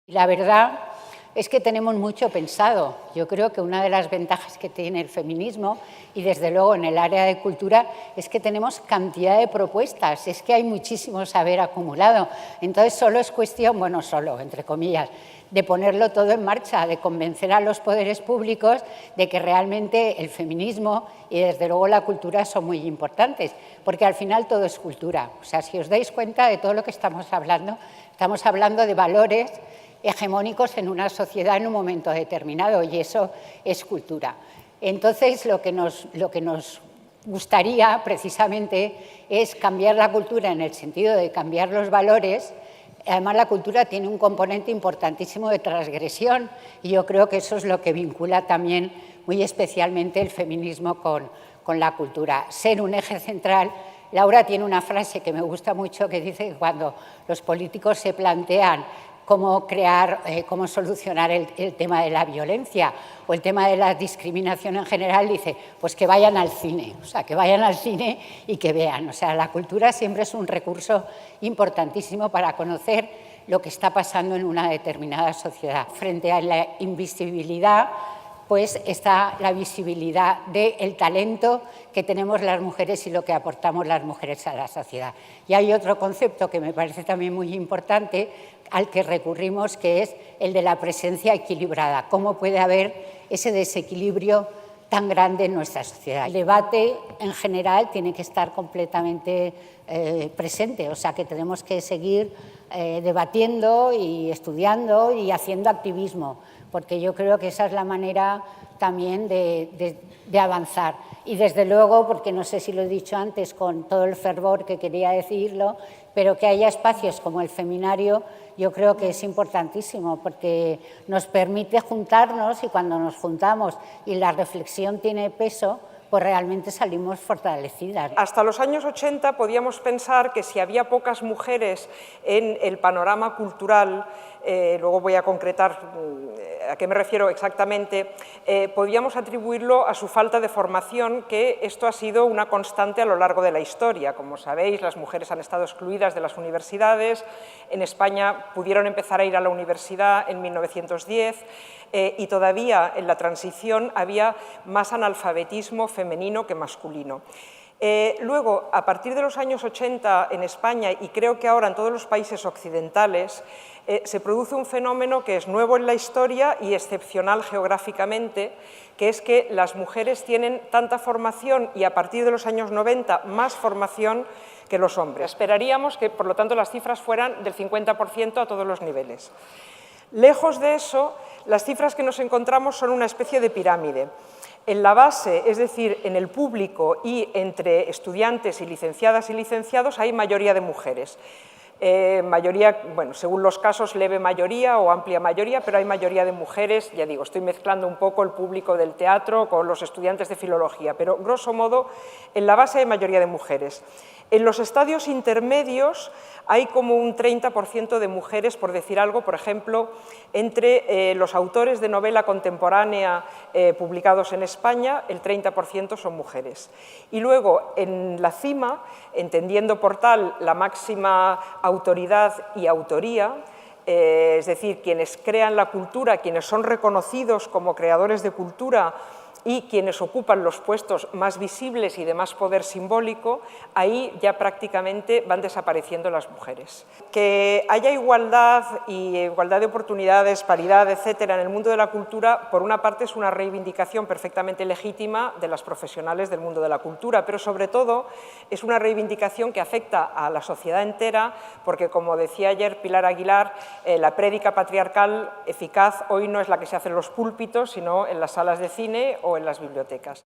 La verdad es que tenemos mucho pensado. Yo creo que una de las ventajas que tiene el feminismo, y desde luego en el área de cultura, es que tenemos cantidad de propuestas, es que hay muchísimo saber acumulado. Entonces solo es cuestión, bueno, solo, entre comillas, de ponerlo todo en marcha, de convencer a los poderes públicos de que realmente el feminismo y desde luego la cultura son muy importantes, porque al final todo es cultura. O sea, si os dais cuenta de todo lo que estamos hablando de valores hegemónicos en una sociedad en un momento determinado, y eso es cultura. Entonces, lo que nos gustaría precisamente es cambiar la cultura en el sentido de cambiar los valores. Además, la cultura tiene un componente importantísimo de transgresión y yo creo que eso es lo que vincula también muy especialmente el feminismo con la cultura. Ser un eje central. Laura tiene una frase que me gusta mucho que dice que cuando los políticos se plantean cómo solucionar el tema de la violencia o el tema de la discriminación en general, dice, pues que vayan al cine, o sea, que vayan al cine y que vean. O sea, la cultura siempre es un recurso importantísimo para conocer lo que está pasando en una determinada sociedad. Frente a la invisibilidad, pues está la visibilidad del talento que tenemos las mujeres y lo que aportamos las mujeres a la sociedad. Y hay otro concepto que me parece también muy importante al que recurrimos, que es el de la presencia equilibrada. ¿Cómo puede haber ese desequilibrio tan grande en nuestra sociedad? El debate en general tiene que estar completamente presente, o sea que tenemos que seguir debatiendo y estudiando y haciendo activismo, porque yo creo que esa es la manera también de avanzar. Y desde luego, porque no sé si lo he dicho antes con todo el fervor que quería decirlo, pero que haya espacios como el Feminario, yo creo que es importantísimo, porque nos permite juntarnos y cuando nos juntamos y la reflexión tiene peso, pues realmente salimos fortalecidas. Hasta los años 80 podíamos pensar que si había pocas mujeres en el panorama cultural, luego voy a concretar a qué me refiero exactamente, podíamos atribuirlo a su falta de formación, que esto ha sido una constante a lo largo de la historia. Como sabéis, las mujeres han estado excluidas de las universidades, en España pudieron empezar a ir a la universidad en 1910 y todavía en la transición había más analfabetismo femenino que masculino. Luego, a partir de los años 80 en España y creo que ahora en todos los países occidentales, se produce un fenómeno que es nuevo en la historia y excepcional geográficamente, que es que las mujeres tienen tanta formación y a partir de los años 90 más formación que los hombres. Esperaríamos que, por lo tanto, las cifras fueran del 50% a todos los niveles. Lejos de eso, las cifras que nos encontramos son una especie de pirámide. En la base, es decir, en el público y entre estudiantes y licenciados, hay mayoría de mujeres. Mayoría, bueno, según los casos, leve mayoría o amplia mayoría, pero hay mayoría de mujeres, ya digo, estoy mezclando un poco el público del teatro con los estudiantes de filología, pero grosso modo, en la base hay mayoría de mujeres. En los estadios intermedios hay como un 30% de mujeres, por decir algo, por ejemplo, entre los autores de novela contemporánea publicados en España, el 30% son mujeres. Y luego, en la cima, entendiendo por tal la máxima autoridad y autoría, es decir, quienes crean la cultura, quienes son reconocidos como creadores de cultura y quienes ocupan los puestos más visibles y de más poder simbólico, ahí ya prácticamente van desapareciendo las mujeres. Que haya igualdad y igualdad de oportunidades, paridad, etcétera, en el mundo de la cultura, por una parte es una reivindicación perfectamente legítima de las profesionales del mundo de la cultura, pero sobre todo es una reivindicación que afecta a la sociedad entera, porque como decía ayer Pilar Aguilar, la prédica patriarcal eficaz hoy no es la que se hace en los púlpitos, sino en las salas de cine o en las bibliotecas.